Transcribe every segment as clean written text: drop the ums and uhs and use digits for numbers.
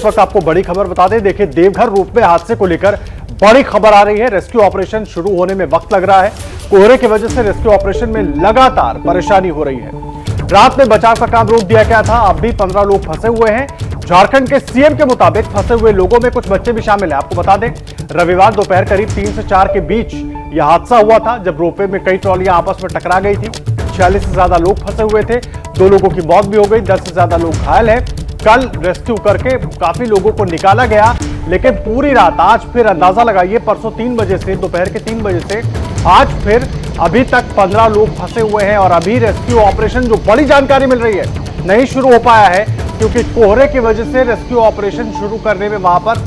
वक्त आपको बड़ी खबर बता दें। देखिए, देवघर रोपवे हादसे को लेकर बड़ी खबर आ रही है। रेस्क्यू ऑपरेशन शुरू होने में वक्त लग रहा है। कोहरे की वजह से रेस्क्यू ऑपरेशन में लगातार परेशानी हो रही है। रात में बचाव का काम रोक दिया गया था। अब भी 15 लोग फंसे हुए हैं। झारखंड के सीएम के मुताबिक फंसे हुए लोगों में कुछ बच्चे भी शामिल हैं। आपको बता दें, रविवार दोपहर करीब 3 से 4 के बीच यह हादसा हुआ था, जब रोपवे में कई ट्रॉलियां आपस में टकरा गई थी। 46 से ज्यादा लोग फंसे हुए थे। 2 लोगों की मौत भी हो गई, 10 से ज्यादा लोग घायल हैं। कल रेस्क्यू करके काफी लोगों को निकाला गया, लेकिन पूरी रात आज फिर अंदाजा लगाइए, परसों 3 बजे से, दोपहर के 3 बजे से आज फिर अभी तक 15 लोग फंसे हुए हैं। और अभी रेस्क्यू ऑपरेशन, जो बड़ी जानकारी मिल रही है, नहीं शुरू हो पाया है, क्योंकि कोहरे की वजह से रेस्क्यू ऑपरेशन शुरू करने में वहां पर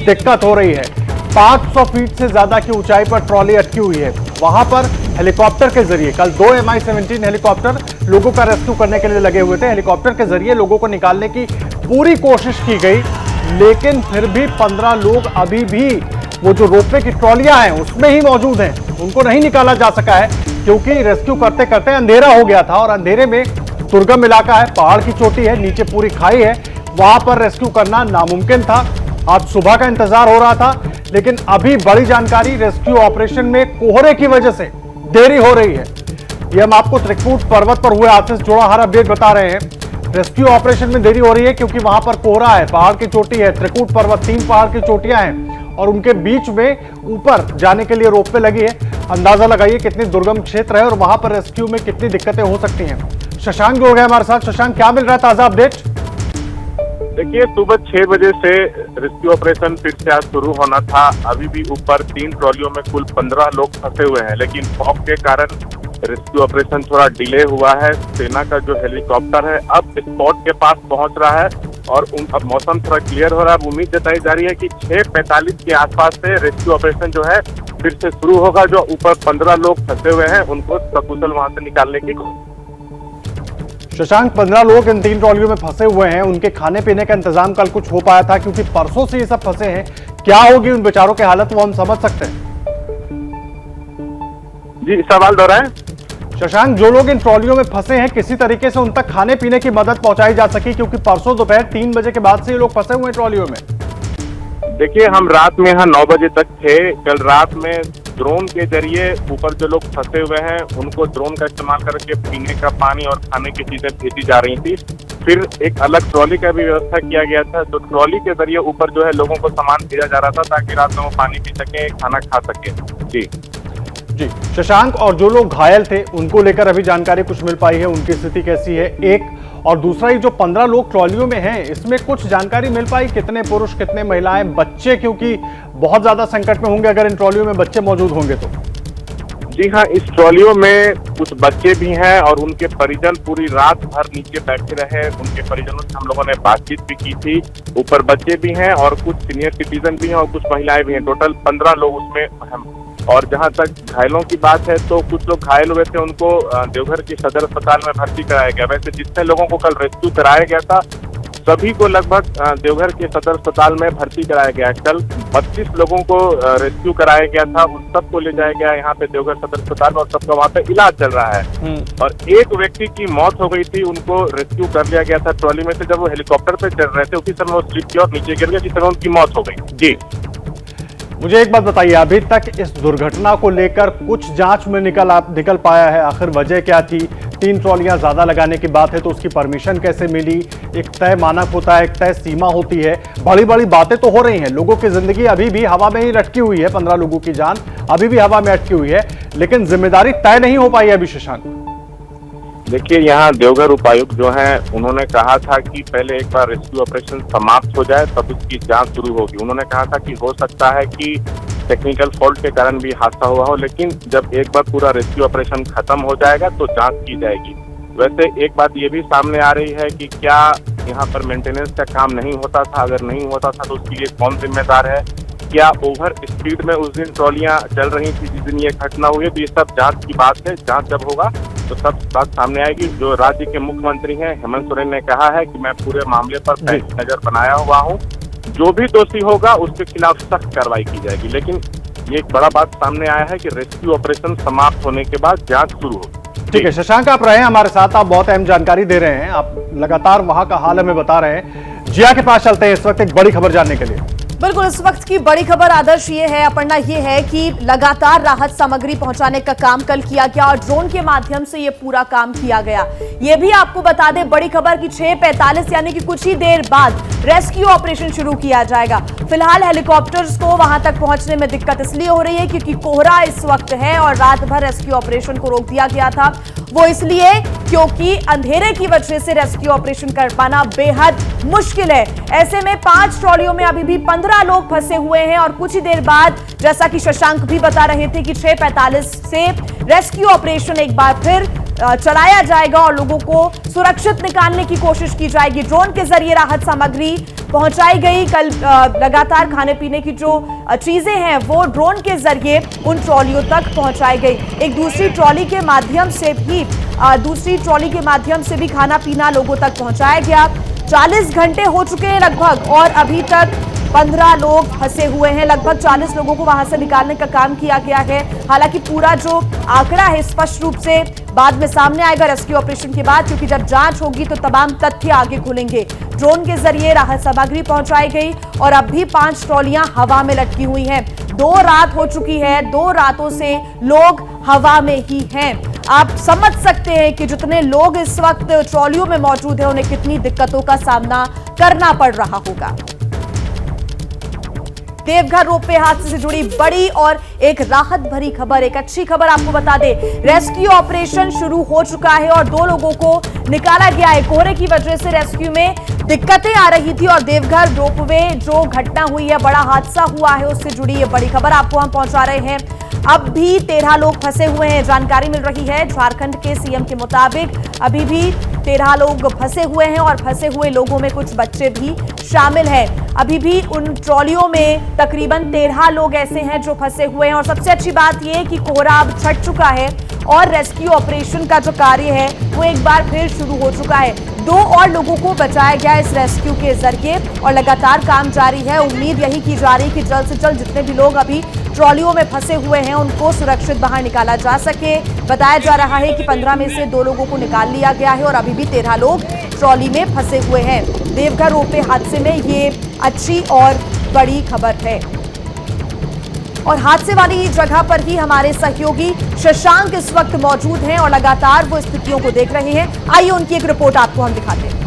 दिक्कत हो रही है। 500 फीट से ज्यादा की ऊंचाई पर ट्रॉली अटकी हुई है। वहां पर हेलीकॉप्टर के जरिए कल 2 Mi-17 हेलीकॉप्टर लोगों का रेस्क्यू करने के लिए लगे हुए थे। हेलीकॉप्टर के जरिए लोगों को निकालने की पूरी कोशिश की गई, लेकिन फिर भी 15 लोग अभी भी वो जो रोपवे की ट्रॉलियां हैं उसमें ही मौजूद हैं। उनको नहीं निकाला जा सका है, क्योंकि रेस्क्यू करते करते अंधेरा हो गया था। और अंधेरे में दुर्गम इलाका है, पहाड़ की चोटी है, नीचे पूरी खाई है, वहां पर रेस्क्यू करना नामुमकिन था। आज सुबह का इंतजार हो रहा था, लेकिन अभी बड़ी जानकारी, रेस्क्यू ऑपरेशन में कोहरे की वजह से देरी हो रही है। ये हम आपको त्रिकूट पर्वत पर हुए हादसे से जुड़ा हर अपडेट बता रहे हैं। रेस्क्यू ऑपरेशन में देरी हो रही है क्योंकि वहां पर कोहरा है, पहाड़ की चोटी है, त्रिकूट पर्वत, 3 पहाड़ की चोटियां हैं और उनके बीच में ऊपर जाने के लिए रोपवे लगी है। अंदाजा लगाइए कितनी दुर्गम क्षेत्र है और वहां पर रेस्क्यू में कितनी दिक्कतें हो सकती हैं। शशांक जुड़ गए हमारे साथ। शशांक, क्या मिल रहा है ताजा अपडेट? देखिए, सुबह 6 बजे से रेस्क्यू ऑपरेशन फिर से आज शुरू होना था। अभी भी ऊपर 3 ट्रॉलियों में कुल 15 लोग फंसे हुए हैं, लेकिन फॉग के कारण रेस्क्यू ऑपरेशन थोड़ा डिले हुआ है। सेना का जो हेलीकॉप्टर है अब स्पॉट के पास पहुंच रहा है और अब मौसम थोड़ा क्लियर हो रहा है। उम्मीद जताई जा रही है कि 6:45 के आसपास से रेस्क्यू ऑपरेशन जो है फिर से शुरू होगा। जो ऊपर 15 लोग फंसे हुए हैं उनको सकुशल वहां से निकालने की। शशांक, 15 लोग इन 3 ट्रॉलियों में फंसे हुए हैं। उनके खाने पीने का इंतजाम कल कुछ हो पाया था, क्योंकि परसों से ये सब फंसे हैं। क्या होगी उन बेचारों की हालत, वो हम समझ सकते हैं? जी, सवाल दोहराएं। शशांक, जो लोग इन ट्रॉलियों में फंसे हैं, किसी तरीके से उन तक खाने पीने की मदद पहुंचाई जा सकी, क्योंकि परसों दोपहर 3 बजे के बाद से ये लोग फंसे हुए हैं ट्रॉलियों में। देखिए, हम रात में यहाँ 9 बजे तक थे। कल रात में ड्रोन के जरिए ऊपर जो लोग फंसे हुए हैं उनको ड्रोन का इस्तेमाल करके पीने का पानी और खाने की चीजें भेजी जा रही थी। फिर एक अलग ट्रॉली का भी व्यवस्था किया गया था, तो ट्रॉली के जरिए ऊपर जो है लोगों को सामान भेजा जा रहा था, ताकि रात में वो पानी पी सके, खाना खा सके। जी शशांक, और जो लोग घायल थे उनको लेकर अभी जानकारी कुछ मिल पाई है? उनकी स्थिति कैसी है, एक? और दूसरा, ये जो 15 लोग ट्रॉलियों में हैं, इसमें कुछ जानकारी मिल पाई? कितने पुरुष, कितने महिलाएं, बच्चे? क्योंकि बहुत ज्यादा संकट में होंगे अगर इन ट्रॉलियों में बच्चे मौजूद होंगे तो। जी हाँ, इस ट्रॉलियों में कुछ बच्चे भी हैं और उनके परिजन पूरी रात भर नीचे बैठे रहे। उनके परिजनों से हम लोगों ने बातचीत भी की थी। ऊपर बच्चे भी हैं और कुछ सीनियर सिटीजन भी हैं और कुछ महिलाएं भी हैं। टोटल 15 लोग उसमें हैं। और जहां तक घायलों की बात है, तो कुछ लोग घायल हुए थे, उनको देवघर की सदर अस्पताल में भर्ती कराया गया। वैसे जितने लोगों को कल रेस्क्यू कराया गया था, सभी को लगभग देवघर के सदर अस्पताल में भर्ती कराया गया। कल 32 लोगों को रेस्क्यू कराया गया था, उन सबको ले जाया गया यहाँ पे देवघर सदर अस्पताल में और सबका वहाँ पे इलाज चल रहा है। और एक व्यक्ति की मौत हो गई थी, उनको रेस्क्यू कर लिया गया था ट्रॉली में से। जब वो हेलीकॉप्टर पे चढ़ रहे थे, उसी समय वो स्लिप किया और नीचे गिर गया, जिस समय उनकी मौत हो गई। जी, मुझे एक बात बताइए, अभी तक इस दुर्घटना को लेकर कुछ जांच में निकल पाया है? आखिर वजह क्या थी? 3 ट्रॉलियां ज्यादा लगाने की बात है, तो उसकी परमिशन कैसे मिली? एक तय मानक होता है, एक तय सीमा होती है। बड़ी बड़ी बातें तो हो रही हैं, लोगों की जिंदगी अभी भी हवा में ही लटकी हुई है, 15 लोगों की जान अभी भी हवा में अटकी हुई है, लेकिन जिम्मेदारी तय नहीं हो पाई है अभी। शशांक, देखिए, यहाँ देवघर उपायुक्त जो हैं, उन्होंने कहा था कि पहले एक बार रेस्क्यू ऑपरेशन समाप्त हो जाए तब इसकी जांच शुरू होगी। उन्होंने कहा था कि हो सकता है कि टेक्निकल फॉल्ट के कारण भी हादसा हुआ हो, लेकिन जब एक बार पूरा रेस्क्यू ऑपरेशन खत्म हो जाएगा तो जांच की जाएगी। वैसे एक बात ये भी सामने आ रही है कि क्या यहाँ पर मेंटेनेंस का काम नहीं होता था? अगर नहीं होता था तो उसके लिए कौन जिम्मेदार है? क्या ओवर स्पीड में उस दिन ट्रॉलियां चल रही थी जिस दिन ये घटना हुई? तो ये सब जांच की बात है। जांच जब होगा तो सब बात सामने आएगी। जो राज्य के मुख्यमंत्री हैं हेमंत सोरेन ने कहा है कि मैं पूरे मामले पर पैनी नजर बनाया हुआ हूँ, जो भी दोषी होगा उसके खिलाफ सख्त कार्रवाई की जाएगी। लेकिन ये एक बड़ा बात सामने आया है कि रेस्क्यू ऑपरेशन समाप्त होने के बाद जांच शुरू होगी। ठीक है शशांक, आप रहे हमारे साथ, आप बहुत अहम जानकारी दे रहे हैं, आप लगातार वहां का हाल हमें बता रहे हैं। जिया के पास चलते हैं इस वक्त एक बड़ी खबर जानने के लिए। बिल्कुल, इस वक्त की बड़ी खबर आदर्श ये है, अपर्णा, ये है कि लगातार राहत सामग्री पहुंचाने का काम कल किया गया और ड्रोन के माध्यम से ये पूरा काम किया गया। ये भी आपको बता दें बड़ी खबर कि 6:45 यानी कि कुछ ही देर बाद रेस्क्यू ऑपरेशन शुरू किया जाएगा। फिलहाल हेलीकॉप्टर्स को वहां तक पहुंचने में दिक्कत इसलिए हो रही है क्योंकि कोहरा इस वक्त है और रात भर रेस्क्यू ऑपरेशन को रोक दिया गया था। वो इसलिए क्योंकि अंधेरे की वजह से रेस्क्यू ऑपरेशन कर पाना बेहद मुश्किल है। ऐसे में 5 ट्रॉलियों में अभी भी 15 लोग फंसे हुए हैं और कुछ ही देर बाद, जैसा कि शशांक भी बता रहे थे, कि 6:45 से रेस्क्यू ऑपरेशन एक बार फिर चलाया जाएगा और लोगों को सुरक्षित निकालने की कोशिश की जाएगी। ड्रोन के जरिए राहत सामग्री पहुंचाई गई। कल लगातार खाने पीने की जो चीजें हैं वो ड्रोन के जरिए उन ट्रॉलियों तक पहुंचाई गई। एक दूसरी ट्रॉली के माध्यम से भी खाना पीना लोगों तक पहुंचाया गया। 40 घंटे हो चुके हैं लगभग और अभी तक 15 लोग फंसे हुए हैं। लगभग 40 लोगों को वहां से निकालने का काम किया गया है। हालांकि पूरा जो आंकड़ा है स्पष्ट रूप से बाद में सामने आएगा रेस्क्यू ऑपरेशन के बाद, क्योंकि जब जांच होगी तो तमाम तथ्य आगे खुलेंगे। ड्रोन के जरिए राहत सामग्री पहुंचाई गई और अब भी 5 ट्रॉलियां हवा में लटकी हुई हैं। 2 रात हो चुकी है, 2 रातों से लोग हवा में ही हैं। आप समझ सकते हैं कि जितने लोग इस वक्त ट्रॉलियों में मौजूद हैं उन्हें कितनी दिक्कतों का सामना करना पड़ रहा होगा। देवघर रोपवे हादसे से जुड़ी बड़ी और एक राहत भरी खबर, एक अच्छी खबर आपको बता दें। रेस्क्यू ऑपरेशन शुरू हो चुका है और 2 लोगों को निकाला गया है। कोहरे की वजह से रेस्क्यू में दिक्कतें आ रही थी और देवघर रोपवे जो घटना हुई है, बड़ा हादसा हुआ है, उससे जुड़ी ये बड़ी खबर आपको हम पहुंचा रहे हैं। अब भी 13 लोग फंसे हुए हैं, जानकारी मिल रही है झारखंड के सीएम के मुताबिक अभी भी 13 लोग फंसे हुए हैं और फंसे हुए लोगों में कुछ बच्चे भी शामिल हैं। अभी भी उन ट्रॉलियों में तकरीबन 13 लोग ऐसे हैं जो फंसे हुए हैं और सबसे अच्छी बात यह है कि कोहरा अब छट चुका है और रेस्क्यू ऑपरेशन का जो कार्य है वो एक बार फिर शुरू हो चुका है। 2 और लोगों को बचाया गया इस रेस्क्यू के जरिए और लगातार काम जारी है। उम्मीद यही की जा रही है कि जल्द से जल्द जितने भी लोग अभी ट्रॉलियों में फंसे हुए हैं उनको सुरक्षित बाहर निकाला जा सके। बताया जा रहा है कि 15 में से 2 लोगों को निकाल लिया गया है और अभी भी 13 लोग ट्रॉली में फंसे हुए हैं। देवघर रोपवे हादसे में ये अच्छी और बड़ी खबर है और हादसे वाली जगह पर ही हमारे सहयोगी शशांक इस वक्त मौजूद हैं और लगातार वो स्थितियों को देख रहे हैं। आइए उनकी एक रिपोर्ट आपको हम दिखाते हैं।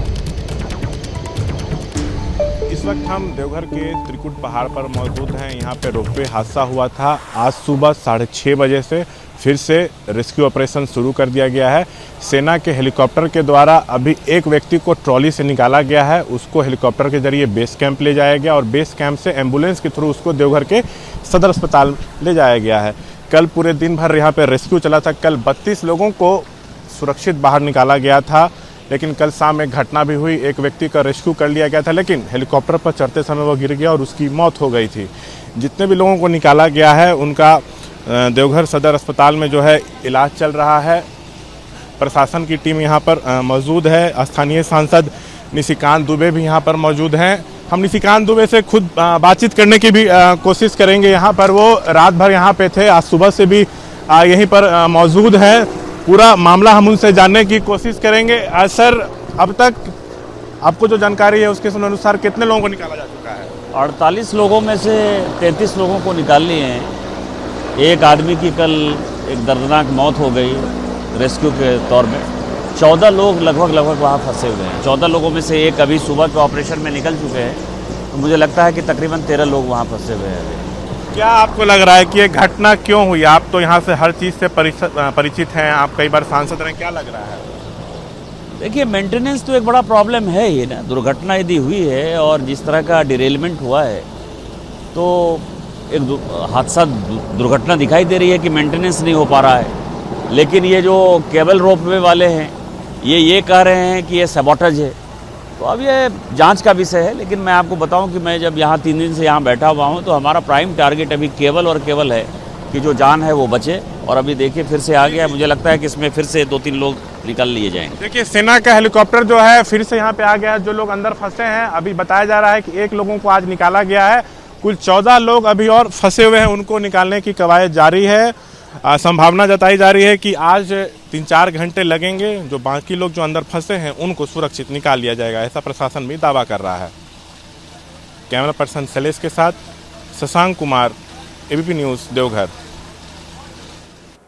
इस वक्त हम देवघर के त्रिकुट पहाड़ पर मौजूद हैं। यहाँ पे रोपवे हादसा हुआ था। आज सुबह 6:30 बजे से फिर से रेस्क्यू ऑपरेशन शुरू कर दिया गया है। सेना के हेलीकॉप्टर के द्वारा अभी एक व्यक्ति को ट्रॉली से निकाला गया है। उसको हेलीकॉप्टर के जरिए बेस कैंप ले जाया गया और बेस कैंप से एम्बुलेंस के थ्रू उसको देवघर के सदर अस्पताल ले जाया गया है। कल पूरे दिन भर यहाँ पे रेस्क्यू चला था। कल 32 लोगों को सुरक्षित बाहर निकाला गया था, लेकिन कल शाम एक घटना भी हुई। एक व्यक्ति का रेस्क्यू कर लिया गया था, लेकिन हेलीकॉप्टर पर चढ़ते समय वो गिर गया और उसकी मौत हो गई थी। जितने भी लोगों को निकाला गया है उनका देवघर सदर अस्पताल में जो है इलाज चल रहा है। प्रशासन की टीम यहाँ पर मौजूद है। स्थानीय सांसद निशिकांत दुबे भी यहाँ पर मौजूद हैं। हम निशिकांत दुबे से खुद बातचीत करने की भी कोशिश करेंगे। यहाँ पर वो रात भर यहाँ पे थे, आज सुबह से भी यहीं पर मौजूद है। पूरा मामला हम उनसे जानने की कोशिश करेंगे। सर, अब तक आपको जो जानकारी है उसके अनुसार कितने लोगों को निकाला जा चुका है? 48 लोगों में से 33 लोगों को निकाल लिए हैं। एक आदमी की कल एक दर्दनाक मौत हो गई रेस्क्यू के तौर में। 14 लोग लगभग वहाँ फंसे हुए हैं। 14 लोगों में से एक अभी सुबह के ऑपरेशन में निकल चुके हैं, तो मुझे लगता है कि तकरीबन 13 लोग वहाँ फंसे हुए हैं। क्या आपको लग रहा है कि ये घटना क्यों हुई? आप तो यहाँ से हर चीज़ से परिचित हैं, आप कई बार सांसद रहे, क्या लग रहा है? देखिए, मेंटेनेंस तो एक बड़ा प्रॉब्लम है ही ना। दुर्घटना यदि हुई है और जिस तरह का डिरेलमेंट हुआ है तो एक हादसा दुर्घटना दिखाई दे रही है कि मेंटेनेंस नहीं हो पा रहा है। लेकिन ये जो केबल रोपवे वाले हैं ये कह रहे हैं कि ये सबॉटेज है, तो अब ये जांच का विषय है। लेकिन मैं आपको बताऊं कि मैं जब यहाँ 3 दिन से यहाँ बैठा हुआ हूँ तो हमारा प्राइम टारगेट अभी केवल और केवल है कि जो जान है वो बचे। और अभी देखिए फिर से आ गया, मुझे लगता है कि इसमें फिर से 2-3 लोग निकाल लिए जाएंगे। देखिए, सेना का हेलीकॉप्टर जो है फिर से यहाँ पे आ गया है। जो लोग अंदर फंसे हैं, अभी बताया जा रहा है कि 1 लोगों को आज निकाला गया है। कुल 14 लोग अभी और फंसे हुए हैं, उनको निकालने की कवायद जारी है। संभावना जताई जा रही है कि आज 3-4 घंटे लगेंगे, जो बाकी लोग जो अंदर फंसे हैं उनको सुरक्षित निकाल लिया जाएगा, ऐसा प्रशासन भी दावा कर रहा है। कैमरा पर्सन शैलेश के साथ शशांक कुमार, एबीपी न्यूज़, देवघर।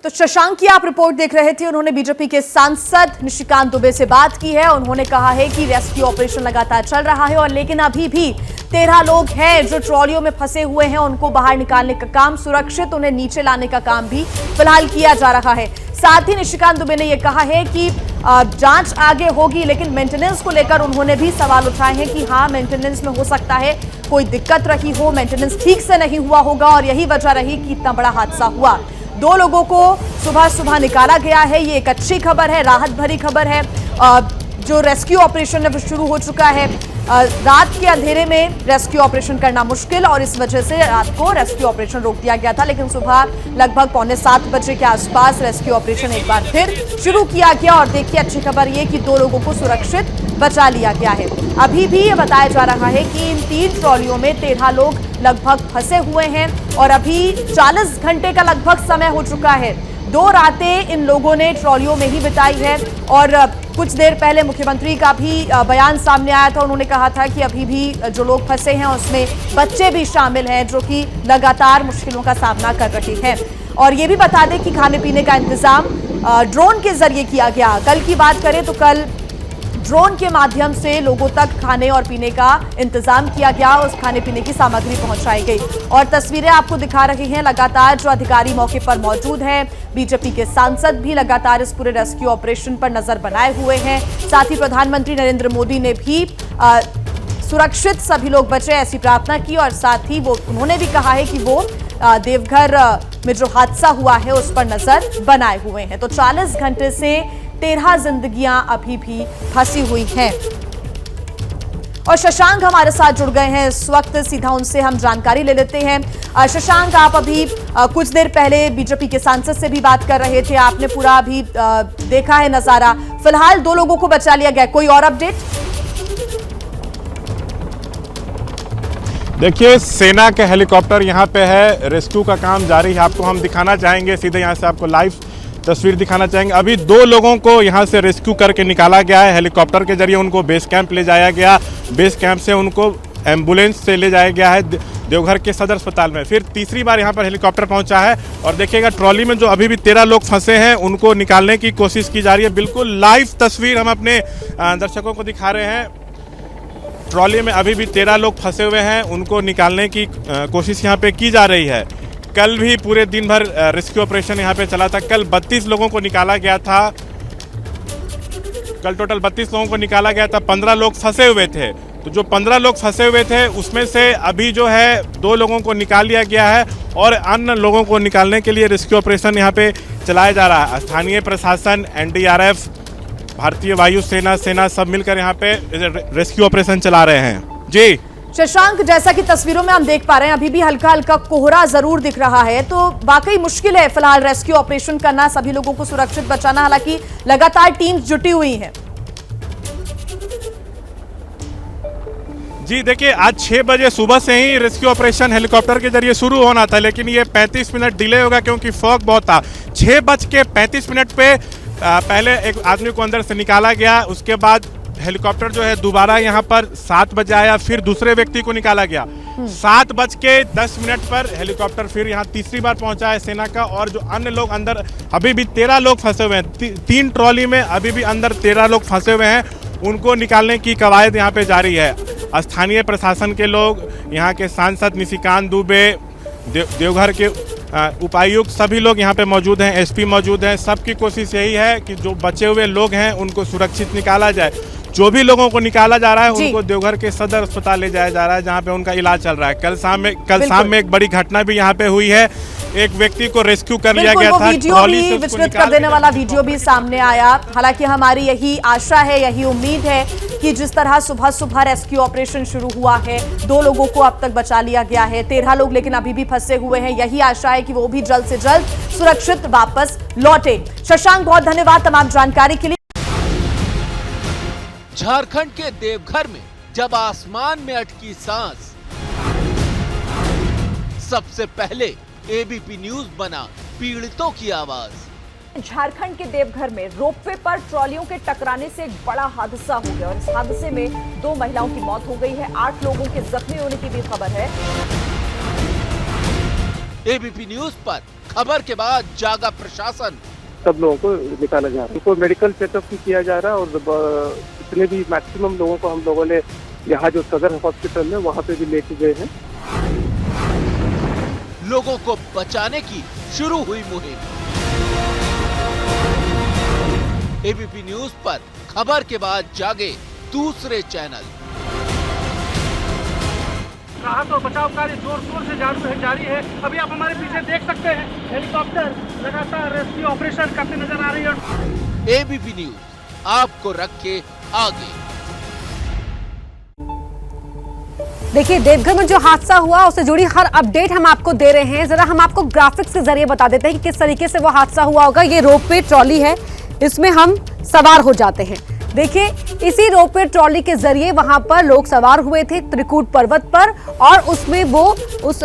तो शशांक की आप रिपोर्ट देख रहे थे। उन्होंने बीजेपी के सांसद निशिकांत दुबे से बात की है। उन्होंने कहा है कि रेस्क्यू ऑपरेशन लगातार चल रहा है और लेकिन अभी भी 13 लोग हैं जो ट्रॉलियों में फंसे हुए हैं। उनको बाहर निकालने का काम, सुरक्षित उन्हें नीचे लाने का काम भी फिलहाल किया जा रहा है। साथ ही निशिकांत दुबे ने यह कहा है कि जांच आगे होगी, लेकिन मेंटेनेंस को लेकर उन्होंने भी सवाल उठाए हैं कि हाँ, मेंटेनेंस में हो सकता है कोई दिक्कत रही हो, मेंटेनेंस ठीक से नहीं हुआ होगा और यही वजह रही कि इतना बड़ा हादसा हुआ। 2 लोगों को सुबह निकाला गया है। ये एक अच्छी खबर है, राहत भरी खबर है। जो रेस्क्यू ऑपरेशन है वो शुरू हो चुका है। रात के अंधेरे में रेस्क्यू ऑपरेशन करना मुश्किल और इस वजह से रात को रेस्क्यू ऑपरेशन रोक दिया गया था, लेकिन सुबह लगभग 6:45 बजे के आसपास रेस्क्यू ऑपरेशन एक बार फिर शुरू किया गया। और देखिए, अच्छी खबर ये कि 2 लोगों को सुरक्षित बचा लिया गया है। अभी भी ये बताया जा रहा है कि इन 3 ट्रॉलियों में 13 लोग लगभग फंसे हुए हैं और अभी 40 घंटे का लगभग समय हो चुका है। 2 रातें इन लोगों ने ट्रॉलियों में ही बिताई है और कुछ देर पहले मुख्यमंत्री का भी बयान सामने आया था। उन्होंने कहा था कि अभी भी जो लोग फंसे हैं उसमें बच्चे भी शामिल हैं जो कि लगातार मुश्किलों का सामना कर रहे हैं। और ये भी बता दें कि खाने पीने का इंतजाम ड्रोन के जरिए किया गया। कल की बात करें तो कल ड्रोन के माध्यम से लोगों तक खाने और पीने का इंतजाम किया गया, उस खाने पीने की सामग्री पहुंचाई गई। और तस्वीरें आपको दिखा रहे हैं लगातार जो अधिकारी मौके पर मौजूद हैं। बीजेपी के सांसद भी लगातार इस पूरे रेस्क्यू ऑपरेशन पर नजर बनाए हुए हैं। साथ ही प्रधानमंत्री नरेंद्र मोदी ने भी सुरक्षित सभी लोग बचे ऐसी प्रार्थना की और साथ ही उन्होंने भी कहा है कि वो देवघर में जो हादसा हुआ है उस पर नजर बनाए हुए हैं। तो 40 घंटे से 13 जिंदगियां अभी भी फंसी हुई हैं। और शशांक हमारे साथ जुड़ गए हैं इस वक्त, सीधा उनसे हम जानकारी ले लेते हैं। शशांक, आप अभी कुछ देर पहले बीजेपी के सांसद से भी बात कर रहे थे, आपने पूरा अभी देखा है नजारा। फिलहाल 2 लोगों को बचा लिया गया, कोई और अपडेट? देखिए, सेना के हेलीकॉप्टर यहाँ पे है, रेस्क्यू का काम जारी है। आपको हम दिखाना चाहेंगे, सीधे यहाँ से आपको लाइव तस्वीर दिखाना चाहेंगे। अभी 2 लोगों को यहाँ से रेस्क्यू करके निकाला गया है, हेलीकॉप्टर के जरिए उनको बेस कैंप ले जाया गया। बेस कैंप से उनको एम्बुलेंस से ले जाया गया है देवघर के सदर अस्पताल में। फिर तीसरी बार यहाँ पर हेलीकॉप्टर पहुँचा है और देखिएगा ट्रॉली में जो अभी भी 13 लोग फंसे हैं उनको निकालने की कोशिश की जा रही है। बिल्कुल लाइव तस्वीर हम अपने दर्शकों को दिखा रहे हैं। ट्रॉली में अभी भी 13 लोग फंसे हुए हैं, उनको निकालने की कोशिश यहाँ पे की जा रही है। कल भी पूरे दिन भर रेस्क्यू ऑपरेशन यहाँ पे चला था। कल 32 लोगों को निकाला गया था। कल टोटल 32 लोगों को निकाला गया था। 15 लोग फंसे हुए थे। तो जो 15 लोग फंसे हुए थे उसमें से अभी जो है 2 लोगों को निकाल लिया गया है और अन्य लोगों को निकालने के लिए रेस्क्यू ऑपरेशन यहाँ पे चलाया जा रहा है। स्थानीय प्रशासन, NDRF, भारतीय वायु सेना सब मिलकर यहाँ पे रेस्क्यू ऑपरेशन चला रहे हैं। जी शशांक, जैसा कि तस्वीरों में हम देख पा रहे हैं अभी भी हल्का हल्का कोहरा जरूर दिख रहा है, तो वाकई मुश्किल है फिलहाल रेस्क्यू ऑपरेशन करना, सभी लोगों को सुरक्षित बचाना। हालांकि लगातार टीम्स जुटी हुई हैं। जी देखिए, आज 6 बजे सुबह से ही रेस्क्यू ऑपरेशन हेलीकॉप्टर के जरिए शुरू होना था, लेकिन ये 35 मिनट डिले होगा क्योंकि फॉग बहुत था। 6:35 पे पहले एक आदमी को अंदर से निकाला गया, उसके बाद हेलीकॉप्टर जो है दोबारा यहाँ पर 7 बजे आया, फिर दूसरे व्यक्ति को निकाला गया। 7:10 पर हेलीकॉप्टर फिर यहाँ तीसरी बार पहुंचा है सेना का। और जो अन्य लोग अंदर, अभी भी 13 लोग फंसे हुए हैं। 3 ट्रॉली में अभी भी अंदर 13 लोग फंसे हुए हैं, उनको निकालने की कवायद यहाँ पे जारी है। स्थानीय प्रशासन के लोग, यहाँ के सांसद निशिकांत दुबे, देवघर के उपायुक्त, सभी लोग यहाँ पे मौजूद हैं, SP मौजूद हैं। सबकी कोशिश यही है कि जो बचे हुए लोग हैं उनको सुरक्षित निकाला जाए। जो भी लोगों को निकाला जा रहा है उनको देवघर के सदर अस्पताल ले जाया जा रहा है, जहाँ पे उनका इलाज चल रहा है। कल शाम में एक बड़ी घटना भी यहाँ पे हुई है, एक व्यक्ति को रेस्क्यू कर लिया गया था। वीडियो भी विचलित कर देने वाला वीडियो भी सामने आया। हालांकि हमारी यही आशा है, यही उम्मीद है कि जिस तरह सुबह रेस्क्यू ऑपरेशन शुरू हुआ है, 2 लोगों को अब तक बचा लिया गया है, 13 लोग लेकिन अभी भी फंसे हुए हैं। यही आशा है कि वो भी जल्द से जल्द सुरक्षित वापस लौटे। शशांक, बहुत धन्यवाद तमाम जानकारी के लिए। झारखंड के देवघर में जब आसमान में अटकी सांस, सबसे पहले ABP न्यूज बना पीड़ितों की आवाज। झारखंड के देवघर में रोपवे पर ट्रॉलियों के टकराने से एक बड़ा हादसा हो गया और इस हादसे में 2 महिलाओं की मौत हो गई है, 8 लोगों के जख्मी होने की भी खबर है। एबीपी न्यूज पर खबर के बाद जागा प्रशासन। सब लोगों को निकाला जा रहा है, उनको मेडिकल चेकअप भी किया जा रहा है और जितने भी मैक्सिमम लोगों को हम लोगों ने यहाँ जो सदर हॉस्पिटल है वहाँ पे भी लेके गए हैं। लोगों को बचाने की शुरू हुई मुहिम। एबीपी न्यूज पर खबर के बाद जागे दूसरे चैनल। राहत और बचाव कार्य जोर शोर से जारी है। अभी आप हमारे पीछे देख सकते हैं, हेलीकॉप्टर लगातार रेस्क्यू ऑपरेशन करते नजर आ रही है। एबीपी न्यूज आपको रखे आगे। देखिए, देवघर में जो हादसा हुआ उससे जुड़ी हर अपडेट हम आपको दे रहे हैं। जरा हम आपको ग्राफिक्स के जरिए बता देते हैं कि किस तरीके से वो हादसा हुआ होगा। ये रोपवे ट्रॉली है, इसमें हम सवार हो जाते हैं। देखिए, इसी रोपवे ट्रॉली के जरिए वहां पर लोग सवार हुए थे त्रिकूट पर्वत पर और उसमें वो उस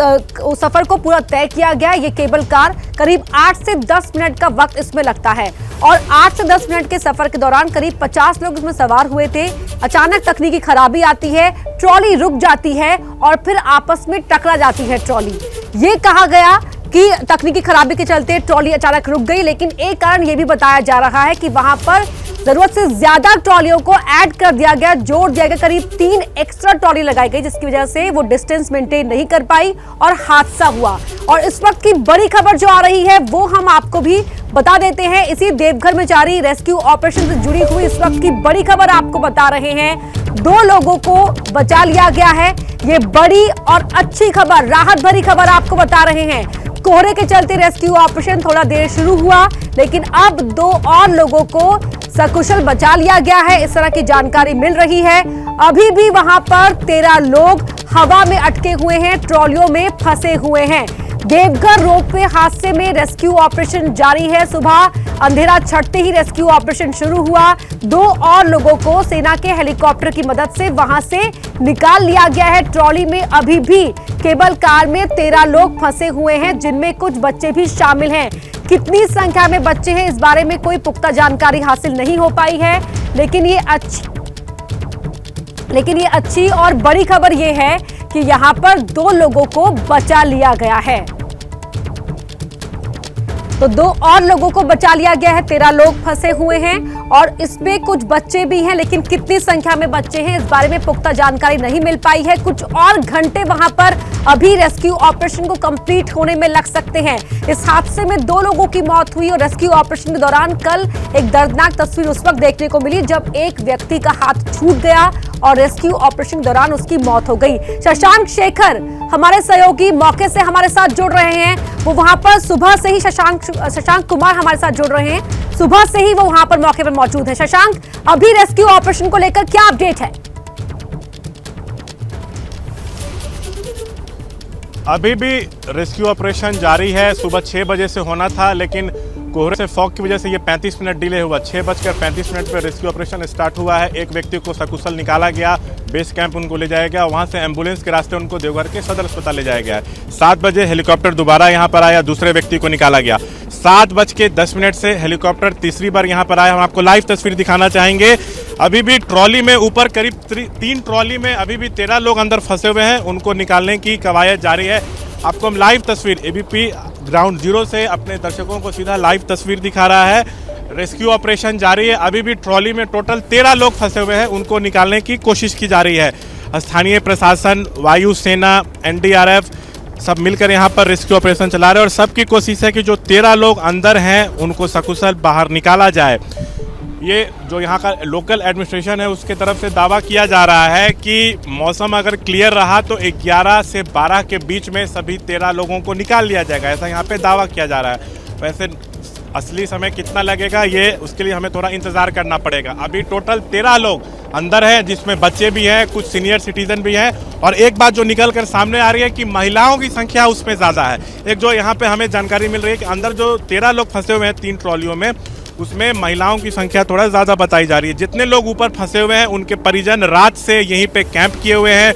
सफर को पूरा तय किया गया। ये केबल कार करीब 8 से 10 मिनट का वक्त इसमें लगता है और 8 से 10 मिनट के सफर के दौरान करीब 50 लोग इसमें सवार हुए थे। अचानक तकनीकी खराबी आती है, ट्रॉली रुक जाती है और फिर आपस में टकरा जाती है ट्रॉली। ये कहा गया कि तकनीकी खराबी के चलते ट्रॉली अचानक रुक गई, लेकिन एक कारण यह भी बताया जा रहा है कि वहां पर जरूरत से ज्यादा ट्रॉलियों को ऐड कर दिया गया, जोड़ दिया गया। करीब 3 एक्स्ट्रा ट्रॉली लगाई गई, जिसकी वजह से वो डिस्टेंस मेंटेन नहीं कर पाई और हादसा हुआ। और इस वक्त की बड़ी खबर जो आ रही है वो हम आपको भी बता देते हैं। इसी देवघर में जारी रेस्क्यू ऑपरेशन से जुड़ी हुई इस वक्त की बड़ी खबर आपको बता रहे हैं। 2 लोगों को बचा लिया गया है। ये बड़ी और अच्छी खबर, राहत भरी खबर आपको बता रहे हैं। कोहरे के चलते रेस्क्यू ऑपरेशन थोड़ा देर शुरू हुआ, लेकिन अब 2 और लोगों को सकुशल बचा लिया गया है, इस तरह की जानकारी मिल रही है। अभी भी वहां पर 13 लोग हवा में अटके हुए हैं, ट्रॉलियों में फंसे हुए हैं। देवघर रोपवे हादसे में रेस्क्यू ऑपरेशन जारी है। सुबह अंधेरा छटते ही रेस्क्यू ऑपरेशन शुरू हुआ। 2 और लोगों को सेना के हेलीकॉप्टर की मदद से वहां से निकाल लिया गया है। ट्रॉली में अभी भी केबल कार में 13 लोग फंसे हुए हैं, जिनमें कुछ बच्चे भी शामिल हैं। कितनी संख्या में बच्चे हैं इस बारे में कोई पुख्ता जानकारी हासिल नहीं हो पाई है, लेकिन ये अच्छी और बड़ी खबर ये है कि यहां पर 2 लोगों को बचा लिया गया है। तो 2 और लोगों को बचा लिया गया है। 13 लोग फंसे हुए हैं और इसमें कुछ बच्चे भी हैं, लेकिन कितनी संख्या में बच्चे हैं इस बारे में पुख्ता जानकारी नहीं मिल पाई है। कुछ और घंटे वहां पर अभी रेस्क्यू ऑपरेशन को कंप्लीट होने में लग सकते हैं। इस हादसे में 2 लोगों की मौत हुई और रेस्क्यू ऑपरेशन के दौरान कल एक दर्दनाक तस्वीर उस वक्त देखने को मिली जब एक व्यक्ति का हाथ छूट गया और रेस्क्यू ऑपरेशन के दौरान उसकी मौत हो गई। शशांक शेखर हमारे सहयोगी मौके से हमारे साथ जुड़ रहे हैं। वो वहां पर सुबह से ही शशांक कुमार हमारे साथ जुड़ रहे हैं, सुबह से ही वो वहां पर मौके पर मौजूद है। शशांक, अभी रेस्क्यू ऑपरेशन को लेकर क्या अपडेट है? अभी भी रेस्क्यू ऑपरेशन जारी है। सुबह 6 बजे से होना था, लेकिन कोहरे से फॉग की वजह से ये 35 मिनट डिले हुआ। 6:35 पर रेस्क्यू ऑपरेशन स्टार्ट हुआ है। एक व्यक्ति को सकुशल निकाला गया, बेस कैंप उनको ले जाया गया, वहां से एम्बुलेंस के रास्ते उनको देवघर के सदर अस्पताल ले जाया गया। 7 बजे हेलीकॉप्टर दोबारा यहां पर आया, दूसरे व्यक्ति को निकाला गया। 7:10 से हेलीकॉप्टर तीसरी बार यहां पर आया। हम आपको लाइव तस्वीर दिखाना चाहेंगे। अभी भी ट्रॉली में ऊपर करीब 3 ट्रॉली में अभी भी 13 लोग अंदर फंसे हुए हैं, उनको निकालने की कवायद जारी है। आपको हम लाइव तस्वीर एबीपी ग्राउंड जीरो से अपने दर्शकों को सीधा लाइव तस्वीर दिखा रहा है। रेस्क्यू ऑपरेशन जारी है। अभी भी ट्रॉली में टोटल 13 लोग फंसे हुए हैं, उनको निकालने की कोशिश की जा रही है। स्थानीय प्रशासन, वायु सेना, एनडीआरएफ सब मिलकर यहाँ पर रेस्क्यू ऑपरेशन चला रहे हैं और सबकी कोशिश है कि जो 13 लोग अंदर हैं उनको सकुशल बाहर निकाला जाए। ये जो यहाँ का लोकल एडमिनिस्ट्रेशन है उसके तरफ से दावा किया जा रहा है कि मौसम अगर क्लियर रहा तो 11 से 12 के बीच में सभी 13 लोगों को निकाल लिया जाएगा, ऐसा यहाँ पे दावा किया जा रहा है। वैसे असली समय कितना लगेगा ये उसके लिए हमें थोड़ा इंतज़ार करना पड़ेगा। अभी टोटल 13 लोग अंदर हैं, जिसमें बच्चे भी हैं, कुछ सीनियर सिटीजन भी हैं। और एक बात जो निकल कर सामने आ रही है कि महिलाओं की संख्या उसमें ज़्यादा है। एक जो यहाँ पे हमें जानकारी मिल रही है कि अंदर जो 13 लोग फंसे हुए हैं 3 ट्रॉलियों में, उसमें महिलाओं की संख्या थोड़ा ज़्यादा बताई जा रही है। जितने लोग ऊपर फंसे हुए हैं उनके परिजन रात से यहीं पे कैंप किए हुए हैं,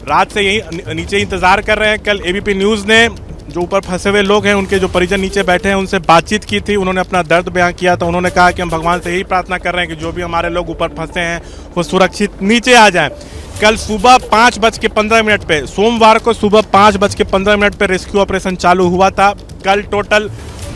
रात से यहीं नीचे इंतज़ार कर रहे हैं। कल एबीपी न्यूज़ ने जो ऊपर फंसे हुए लोग हैं उनके जो परिजन नीचे बैठे हैं उनसे बातचीत की थी। उन्होंने अपना दर्द बयां किया था। उन्होंने कहा कि हम भगवान से यही प्रार्थना कर रहे हैं कि जो भी हमारे लोग ऊपर फंसे हैं वो सुरक्षित नीचे आ जाएं। कल सुबह 5:15 पे, सोमवार को सुबह 5:15 पे रेस्क्यू ऑपरेशन चालू हुआ था। कल टोटल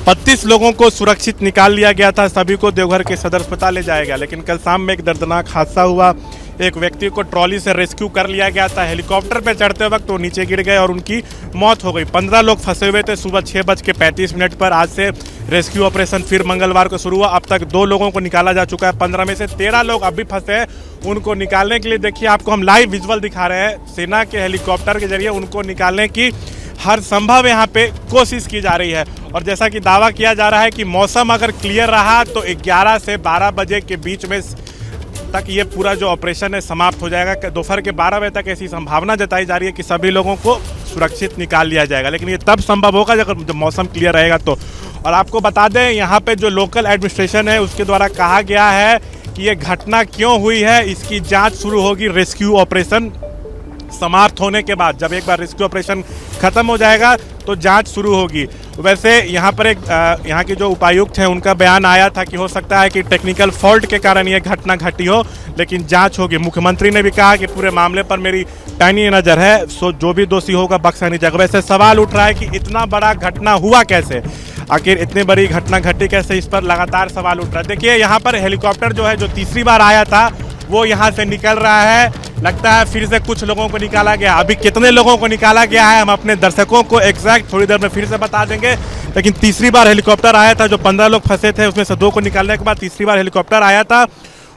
32 लोगों को सुरक्षित निकाल लिया गया था। सभी को देवघर के सदर अस्पताल ले जाया गया। लेकिन कल शाम में एक दर्दनाक हादसा हुआ। एक व्यक्ति को ट्रॉली से रेस्क्यू कर लिया गया था। हेलीकॉप्टर पे चढ़ते वक्त वो नीचे गिर गए और उनकी मौत हो गई। 15 लोग फंसे हुए थे। सुबह 6:35 पर आज से रेस्क्यू ऑपरेशन फिर मंगलवार को शुरू हुआ। अब तक 2 लोगों को निकाला जा चुका है। 15 में से 13 लोग अभी फंसे हैं। उनको निकालने के लिए देखिए आपको हम लाइव विजुअल दिखा रहे हैं। सेना के हेलीकॉप्टर के जरिए उनको निकालने की हर संभव यहाँ पे कोशिश की जा रही है। और जैसा कि दावा किया जा रहा है कि मौसम अगर क्लियर रहा तो 11 से 12 बजे के बीच में तक ये पूरा जो ऑपरेशन है समाप्त हो जाएगा। दोपहर के 12 बजे तक ऐसी संभावना जताई जा रही है कि सभी लोगों को सुरक्षित निकाल लिया जाएगा। लेकिन ये तब संभव होगा जब मौसम क्लियर रहेगा तो। और आपको बता दें यहाँ पे जो लोकल एडमिनिस्ट्रेशन है उसके द्वारा कहा गया है कि ये घटना क्यों हुई है इसकी जाँच शुरू होगी रेस्क्यू ऑपरेशन समाप्त होने के बाद। जब एक बार रेस्क्यू ऑपरेशन खत्म हो जाएगा तो जांच शुरू होगी। वैसे यहाँ पर एक यहाँ के जो उपायुक्त हैं उनका बयान आया था कि हो सकता है कि टेक्निकल फॉल्ट के कारण ये घटना घटी हो, लेकिन जांच होगी। मुख्यमंत्री ने भी कहा कि पूरे मामले पर मेरी पैनी नज़र है, सो जो भी दोषी होगा बख्शा नहीं जाएगा। वैसे सवाल उठ रहा है कि इतना बड़ा घटना हुआ कैसे, आखिर इतनी बड़ी घटना घटी कैसे, इस पर लगातार सवाल उठ रहा है। देखिए यहाँ पर हेलीकॉप्टर जो है जो तीसरी बार आया था वो यहाँ से निकल रहा है। लगता है फिर से कुछ लोगों को निकाला गया। अभी कितने लोगों को निकाला गया है हम अपने दर्शकों को एग्जैक्ट थोड़ी देर में फिर से बता देंगे। लेकिन तीसरी बार हेलीकॉप्टर आया था, जो 15 लोग फंसे थे उसमें से 2 को निकालने के बाद तीसरी बार हेलीकॉप्टर आया था।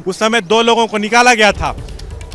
उस समय 2 लोगों को निकाला गया था।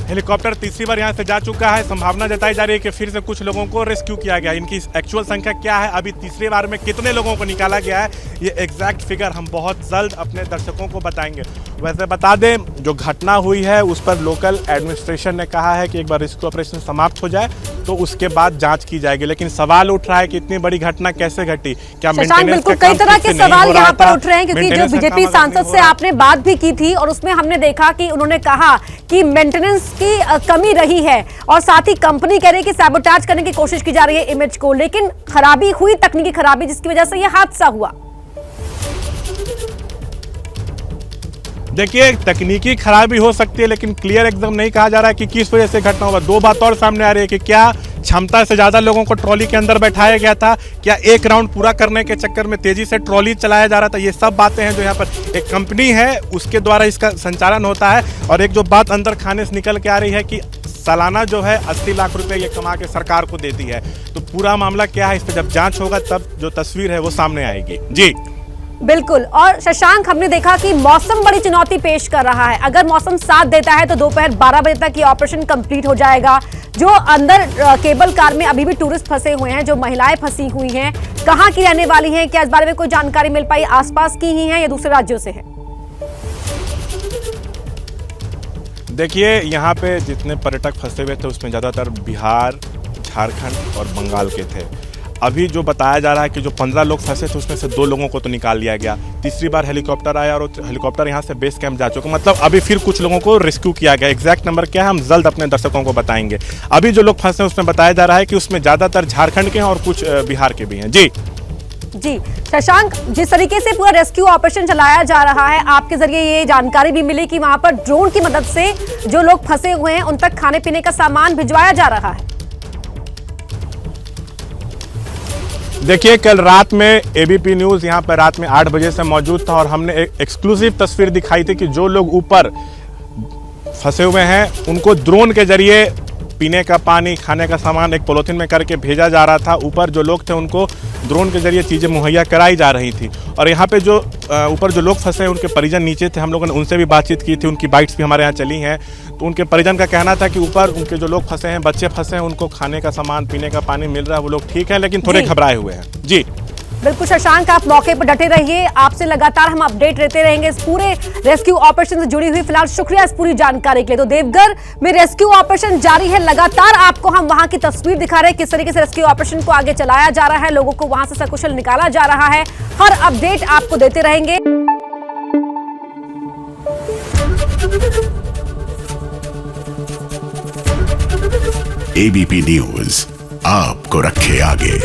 हेलीकॉप्टर तीसरी बार यहाँ से जा चुका है। संभावना जताई जा रही है कि फिर से कुछ लोगों को रेस्क्यू किया गया। इनकी एक्चुअल संख्या क्या है, अभी तीसरी बार में कितने लोगों को निकाला गया है, ये एग्जैक्ट फिगर हम बहुत जल्द अपने दर्शकों को बताएंगे। वैसे बता दें जो घटना हुई है उस पर लोकल एडमिनिस्ट्रेशन ने कहा है कि एक बार रेस्क्यू ऑपरेशन समाप्त हो जाए तो उसके बाद जांच की जाएगी। लेकिन सवाल उठ रहा है कि इतनी बड़ी घटना कैसे घटी, क्या मेंटेनेंस का कई तरह के सवाल यहाँ पर उठ रहे हैं, क्योंकि जो बीजेपी सांसद से आपने बात भी की थी और उसमें हमने देखा कि उन्होंने कहा कि मेंटेनेंस की कमी रही है और साथ ही कंपनी कह रही है कि सैबोटाज करने की कोशिश की जा रही है इमेज को, लेकिन खराबी हुई, तकनीकी खराबी, जिसकी वजह से यह हादसा हुआ। देखिए तकनीकी खराबी हो सकती है लेकिन क्लियर एकदम नहीं कहा जा रहा है कि किस वजह से घटना हुआ। 2 बात और सामने आ रही है कि क्या क्षमता से ज्यादा लोगों को ट्रॉली के अंदर बैठाया गया था, क्या एक राउंड पूरा करने के चक्कर में तेजी से ट्रॉली चलाया जा रहा था। ये सब बातें हैं जो यहाँ पर एक कंपनी है उसके द्वारा इसका संचालन होता है। और एक जो बात अंदर खाने से निकल के आ रही है कि सालाना जो है 80 लाख रुपए ये कमा के सरकार को देती है। तो पूरा मामला क्या है इस पर जब जांच होगा तब जो तस्वीर है वो सामने आएगी। जी बिल्कुल। और शशांक, हमने देखा कि मौसम बड़ी चुनौती पेश कर रहा है। अगर मौसम साथ देता है तो दोपहर 12 बजे तक ये ऑपरेशन कंप्लीट हो जाएगा। जो अंदर केबल कार में अभी भी टूरिस्ट फंसे हुए हैं, जो महिलाएं फंसी हुई हैं, कहां की रहने वाली हैं, क्या इस बारे में कोई जानकारी मिल पाई, आसपास की ही हैं या दूसरे राज्यों से है? देखिए यहाँ पे जितने पर्यटक फंसे हुए थे उसमें ज़्यादातर बिहार, झारखंड और बंगाल के थे। अभी जो बताया जा रहा है कि जो 15 लोग फंसे थे उसमें से 2 लोगों को तो निकाल लिया गया। तीसरी बार हेलीकॉप्टर आया और हेलीकॉप्टर यहाँ से बेस कैंप जा चुका, मतलब अभी फिर कुछ लोगों को रेस्क्यू किया गया। एग्जैक्ट नंबर क्या है हम जल्द अपने दर्शकों को बताएंगे। अभी जो लोग फंसे उसमें बताया जा रहा है कि उसमें ज़्यादातर झारखंड के हैं और कुछ बिहार के भी हैं। जी शशांक, जिस तरीके से पूरा रेस्क्यू ऑपरेशन चलाया जा रहा है, आपके जरिए ये जानकारी भी मिली कि वहां पर ड्रोन की मदद से जो लोग फंसे हुए हैं उन तक खाने पीने का सामान भिजवाया जा रहा है। देखिए कल रात में एबीपी न्यूज़ यहाँ पर रात में 8 बजे से मौजूद था और हमने एक एक्सक्लूसिव तस्वीर दिखाई थी कि जो लोग ऊपर फंसे हुए हैं उनको ड्रोन के जरिए पीने का पानी, खाने का सामान एक पॉलीथिन में करके भेजा जा रहा था। ऊपर जो लोग थे उनको ड्रोन के जरिए चीज़ें मुहैया कराई जा रही थी। और यहाँ पे जो ऊपर जो लोग फंसे हैं उनके परिजन नीचे थे, हम लोगों ने उनसे भी बातचीत की थी, उनकी बाइट्स भी हमारे यहाँ चली हैं। तो उनके परिजन का कहना था कि ऊपर उनके जो लोग फंसे हैं, बच्चे फंसे हैं, उनको खाने का सामान, पीने का पानी मिल रहा है, वो लोग ठीक है लेकिन थोड़े घबराए हुए हैं। जी बिल्कुल शशांक, आप मौके पर डटे रहिए, आपसे लगातार हम अपडेट लेते रहेंगे इस पूरे रेस्क्यू ऑपरेशन से जुड़ी हुई। फिलहाल शुक्रिया इस पूरी जानकारी के लिए। तो देवघर में रेस्क्यू ऑपरेशन जारी है, लगातार आपको हम वहां की तस्वीर दिखा रहे हैं किस तरीके से रेस्क्यू ऑपरेशन को आगे चलाया जा रहा है, लोगों को वहां से सकुशल निकाला जा रहा है। हर अपडेट आपको देते रहेंगे। एबीपी न्यूज आपको रखे आगे।